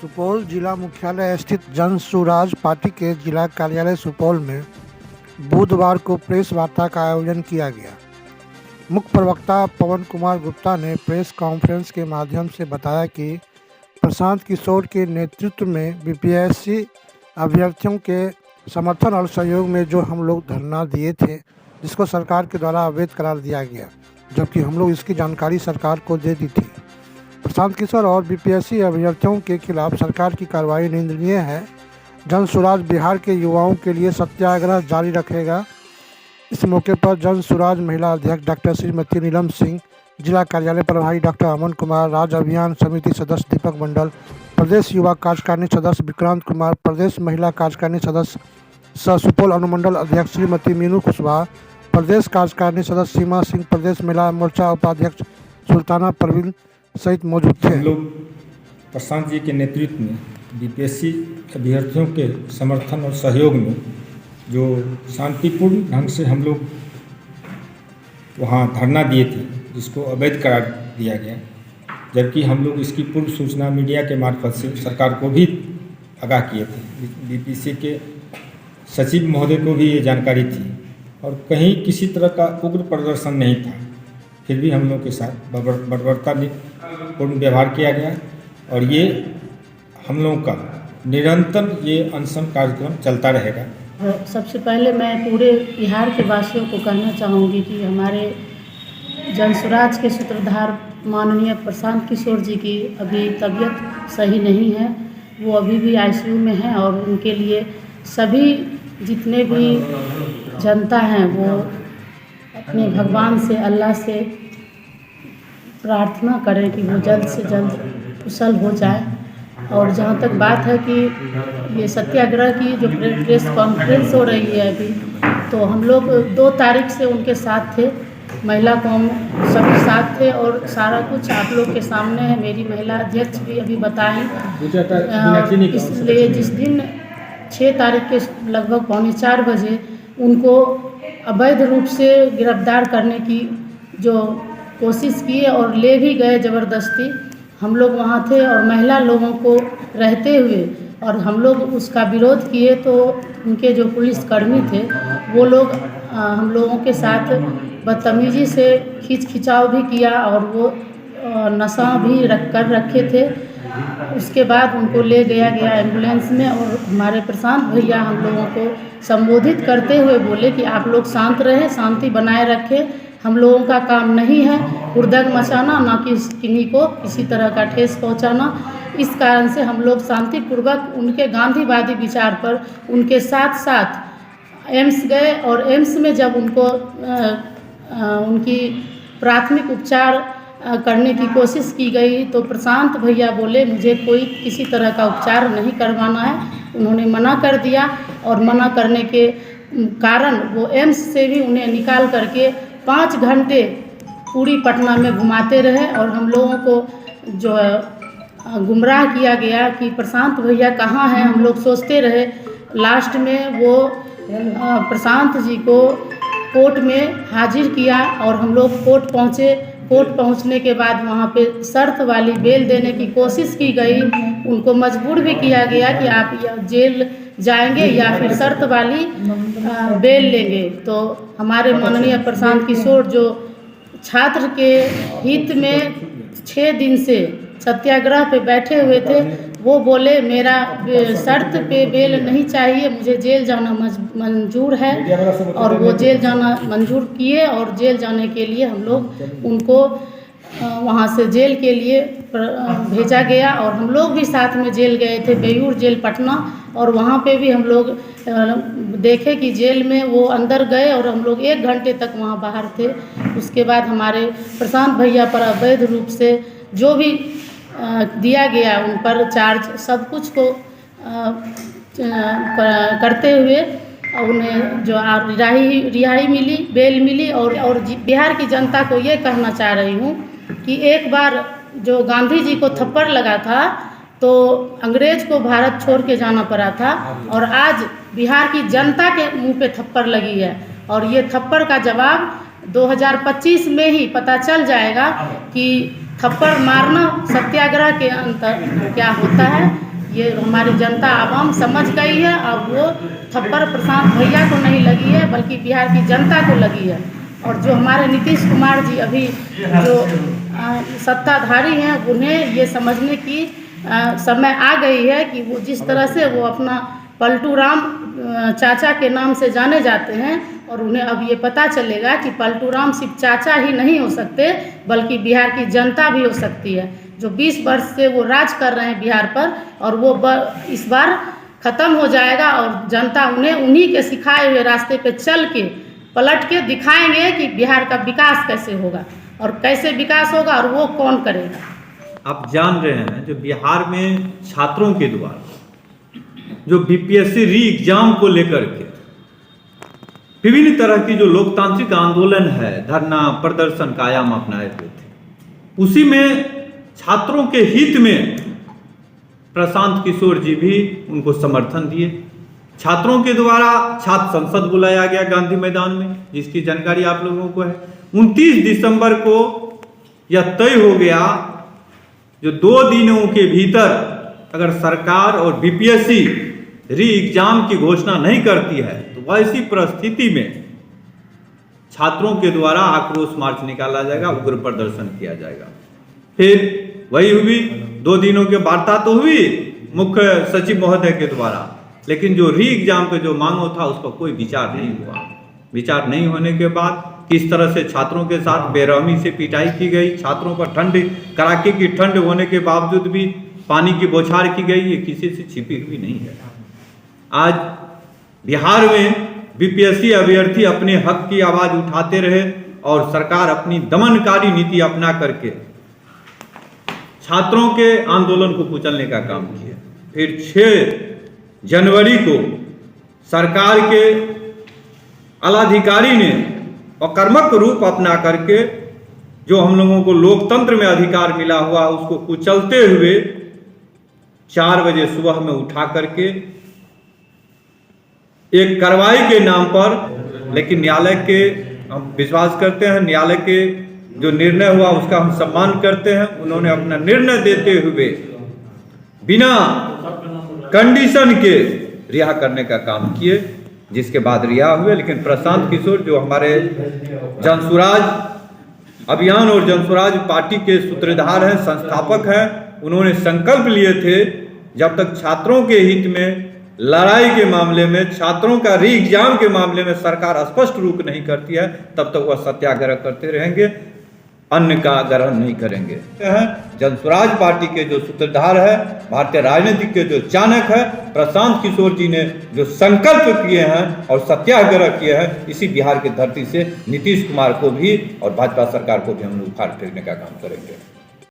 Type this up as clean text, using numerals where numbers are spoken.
सुपौल जिला मुख्यालय स्थित जन सुराज पार्टी के जिला कार्यालय सुपौल में बुधवार को प्रेस वार्ता का आयोजन किया गया। मुख्य प्रवक्ता पवन कुमार गुप्ता ने प्रेस कॉन्फ्रेंस के माध्यम से बताया कि प्रशांत किशोर के नेतृत्व में बीपीएससी अभ्यर्थियों के समर्थन और सहयोग में जो हम लोग धरना दिए थे, जिसको सरकार के द्वारा अवैध करार दिया गया, जबकि हम लोग इसकी जानकारी सरकार को दे दी थी। प्रशांत किशोर और बीपीएससी अभ्यर्थियों के खिलाफ सरकार की कार्रवाई निंदनीय है। जन सुराज बिहार के युवाओं के लिए सत्याग्रह जारी रखेगा। इस मौके पर जन सुराज महिला अध्यक्ष डॉक्टर श्रीमती नीलम सिंह, जिला कार्यालय प्रभारी डॉक्टर अमन कुमार, राज्य अभियान समिति सदस्य दीपक मंडल, प्रदेश युवा कार्यकारिणी सदस्य विक्रांत कुमार, प्रदेश महिला कार्यकारिणी सदस्य सह सुपौल अनुमंडल अध्यक्ष श्रीमती मीनू कुशवाहा, प्रदेश कार्यकारिणी सदस्य सीमा सिंह, प्रदेश महिला मोर्चा उपाध्यक्ष सुल्ताना परवीन सहित मौजूद थे। हम लोग प्रशांत जी के नेतृत्व में बीपीएससी अभ्यर्थियों के समर्थन और सहयोग में जो शांतिपूर्ण ढंग से हम लोग वहाँ धरना दिए थे, जिसको अवैध करार दिया गया, जबकि हम लोग इसकी पूर्व सूचना मीडिया के मार्फत से सरकार को भी आगाह किए थे। बीपीएससी के सचिव महोदय को भी ये जानकारी थी और कहीं किसी तरह का उग्र प्रदर्शन नहीं था, फिर भी हम लोग के साथ बर्बरतापूर्ण व्यवहार किया गया और ये हम लोगों का निरंतर ये अनशन कार्यक्रम चलता रहेगा। सबसे पहले मैं पूरे बिहार के वासियों को कहना चाहूँगी कि हमारे जनसुराज के सूत्रधार माननीय प्रशांत किशोर जी की अभी तबीयत सही नहीं है, वो अभी भी आईसीयू में हैं और उनके लिए सभी जितने भी जनता हैं वो अपने भगवान से, अल्लाह से प्रार्थना करें कि वो जल्द से जल्द कुशल हो जाए। और जहाँ तक बात है कि ये सत्याग्रह की जो प्रेस कॉन्फ्रेंस हो रही है अभी, तो हम लोग 2 तारीख से उनके साथ थे, महिला कौम सभी साथ थे और सारा कुछ आप लोग के सामने है। मेरी महिला अध्यक्ष भी अभी बताएं। इसलिए जिस दिन 6 तारीख के लगभग 3:45 बजे उनको अवैध रूप से गिरफ्तार करने की जो कोशिश की और ले भी गए ज़बरदस्ती, हम लोग वहाँ थे और महिला लोगों को रहते हुए और हम लोग उसका विरोध किए, तो उनके जो पुलिसकर्मी थे वो लोग हम लोगों के साथ बदतमीजी से खिंचाव भी किया और वो नशा भी रखे थे। उसके बाद उनको ले गया एम्बुलेंस में और हमारे प्रशांत भैया हम लोगों को संबोधित करते हुए बोले कि आप लोग शांत रहें, शांति बनाए रखें, हम लोगों का काम नहीं है हुड़दंग मचाना, ना कि किन्हीं को किसी तरह का ठेस पहुंचाना। इस कारण से हम लोग शांतिपूर्वक उनके गांधीवादी विचार पर उनके साथ साथ एम्स गए और एम्स में जब उनको उनकी प्राथमिक उपचार करने की कोशिश की गई तो प्रशांत भैया बोले मुझे कोई किसी तरह का उपचार नहीं करवाना है। उन्होंने मना कर दिया और मना करने के कारण वो एम्स से भी उन्हें निकाल करके 5 घंटे पूरी पटना में घुमाते रहे और हम लोगों को जो गुमराह किया गया कि प्रशांत भैया कहाँ हैं, हम लोग सोचते रहे। लास्ट में वो प्रशांत जी को कोर्ट में हाजिर किया और हम लोग कोर्ट पहुँचे। कोर्ट पहुंचने के बाद वहां पे शर्त वाली बेल देने की कोशिश की गई, उनको मजबूर भी किया गया कि आप जेल जाएंगे या फिर शर्त वाली बेल लेंगे। तो हमारे माननीय प्रशांत किशोर जो छात्र के हित में 6 दिन से सत्याग्रह पे बैठे हुए थे, वो बोले मेरा शर्त पे बेल नहीं चाहिए, मुझे जेल जाना मंजूर है और वो जेल जाना मंजूर किए और जेल जाने के लिए हम लोग उनको वहाँ से जेल के लिए भेजा गया और हम लोग भी साथ में जेल गए थे, बेयूर जेल पटना, और वहाँ पे भी हम लोग देखे कि जेल में वो अंदर गए और हम लोग 1 घंटे तक वहाँ बाहर थे। उसके बाद हमारे प्रशांत भैया पर अवैध रूप से जो भी दिया गया उन पर चार्ज सब कुछ को करते हुए उन्हें जो रिहाई मिली, बेल मिली। और बिहार की जनता को ये कहना चाह रही हूँ कि एक बार जो गांधी जी को थप्पड़ लगा था तो अंग्रेज को भारत छोड़ के जाना पड़ा था और आज बिहार की जनता के मुंह पे थप्पड़ लगी है और ये थप्पड़ का जवाब 2025 में ही पता चल जाएगा कि थप्पड़ मारना सत्याग्रह के अंतर क्या होता है। ये हमारी जनता आवाम समझ गई है। अब वो थप्पड़ प्रशांत भैया को नहीं लगी है, बल्कि बिहार की जनता को लगी है। और जो हमारे नीतीश कुमार जी अभी जो सत्ताधारी हैं, उन्हें ये समझने की समय आ गई है कि वो जिस तरह से वो अपना पलटू राम चाचा के नाम से जाने जाते हैं, और उन्हें अब ये पता चलेगा कि पलटू राम सिर्फ चाचा ही नहीं हो सकते, बल्कि बिहार की जनता भी हो सकती है। जो 20 वर्ष से वो राज कर रहे हैं बिहार पर, और वो इस बार ख़त्म हो जाएगा, और जनता उन्हें उन्हीं के सिखाए हुए रास्ते पे चल के पलट के दिखाएंगे कि बिहार का विकास कैसे होगा और कैसे विकास होगा और वो कौन करेगा। आप जान रहे हैं जो बिहार में छात्रों के द्वारा जो बीपीएससी री एग्जाम को लेकर के विभिन्न तरह की जो लोकतांत्रिक आंदोलन है, धरना प्रदर्शन का आयाम अपनाए हुए थे, उसी में छात्रों के हित में प्रशांत किशोर जी भी उनको समर्थन दिए। छात्रों के द्वारा छात्र संसद बुलाया गया गांधी मैदान में, जिसकी जानकारी आप लोगों को है। 29 दिसंबर को यह तय हो गया जो 2 दिनों के भीतर अगर सरकार और बीपीएससी री एग्जाम की घोषणा नहीं करती है तो वैसी परिस्थिति में छात्रों के द्वारा आक्रोश मार्च निकाला जाएगा, उग्र प्रदर्शन किया जाएगा। फिर वही हुई, 2 दिनों की वार्ता तो हुई मुख्य सचिव महोदय के द्वारा, लेकिन जो री एग्जाम पे जो मांग था उस पर कोई विचार नहीं हुआ। विचार नहीं होने के बाद किस तरह से छात्रों के साथ बेरहमी से पिटाई की गई, छात्रों पर ठंड कड़ाके की ठंड होने के बावजूद भी पानी की बौछार की गई, ये किसी से छिपी हुई नहीं है। आज बिहार में बीपीएससी अभ्यर्थी अपने हक की आवाज उठाते रहे और सरकार अपनी दमनकारी नीति अपना करके छात्रों के आंदोलन को कुचलने का काम किया। फिर 6 जनवरी को सरकार के आलाधिकारी ने अकर्मक रूप अपना करके जो हम लोगों को लोकतंत्र में अधिकार मिला हुआ उसको कुचलते हुए 4 बजे सुबह में उठा करके एक कार्रवाई के नाम पर, लेकिन न्यायालय के हम विश्वास करते हैं, न्यायालय के जो निर्णय हुआ उसका हम सम्मान करते हैं। उन्होंने अपना निर्णय देते हुए बिना कंडीशन के रिहा करने का काम किए, जिसके बाद रिहा हुए। लेकिन प्रशांत किशोर जो हमारे जनसुराज अभियान और जनसुराज पार्टी के सूत्रधार हैं, संस्थापक हैं, उन्होंने संकल्प लिए थे जब तक छात्रों के हित में लड़ाई के मामले में, छात्रों का री एग्जाम के मामले में सरकार स्पष्ट रुख नहीं करती है, तब तक वह सत्याग्रह करते रहेंगे, अन्न का ग्रहण नहीं करेंगे। जनसुराज पार्टी के जो सूत्रधार है, भारतीय राजनीति के जो चाणक है, प्रशांत किशोर जी ने जो संकल्प किए हैं और सत्याग्रह किए हैं, इसी बिहार की धरती से नीतीश कुमार को भी और भाजपा सरकार को भी हम उखाड़ फेंकने का काम करेंगे।